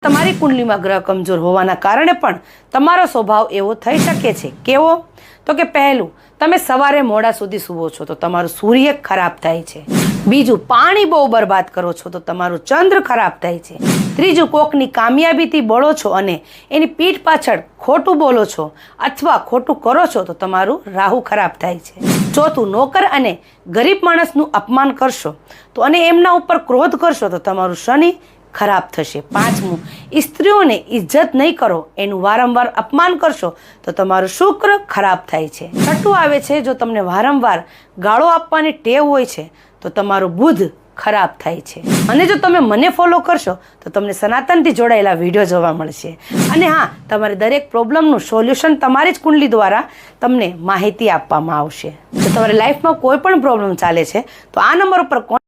તમારી કુંડલીમાં ગ્રહ કમજોર હોવાના કારણે પણ તમારો સ્વભાવ એવો થઈ શકે છે. કેવો? તો કે પહેલું, તમે સવારે મોડા સુધી સૂવો છો તો તમારું સૂર્ય ખરાબ થાય છે. બીજું, પાણી બહુ બરબાદ કરો છો તો તમારું ચંદ્ર ખરાબ થાય છે. ત્રીજું, કોકની કામયાબીથી બળો છો અને એની પીઠ પાછળ ખોટું બોલો છો અથવા ખોટું કરો છો તો તમારું રાહુ ખરાબ થાય છે. ચોથું, નોકર અને ગરીબ માણસનું અપમાન કરશો તો અને એમના ઉપર ક્રોધ કરશો તો તમારું શનિ ખરાબ થશે. પાંચમું, સ્ત્રીઓને ઇજ્જત નહીં કરો, એનું વારંવાર અપમાન કરશો તો તમારું શુક્ર ખરાબ થાય છે. છઠ્ઠું આવે છે, જો તમને વારંવાર ગાળો આપવાની ટેવ હોય છે તો તમારું બુધ ખરાબ થાય છે. અને જો તમે મને ફોલો કરશો તો તમને સનાતનથી જોડાયેલા વિડીયો જોવા મળશે. અને હા, તમારે દરેક પ્રોબ્લેમનું સોલ્યુશન તમારી જ કુંડલી દ્વારા તમને માહિતી આપવામાં આવશે. જો તમારી લાઈફમાં કોઈ પણ પ્રોબ્લેમ ચાલે છે તો આ નંબર ઉપર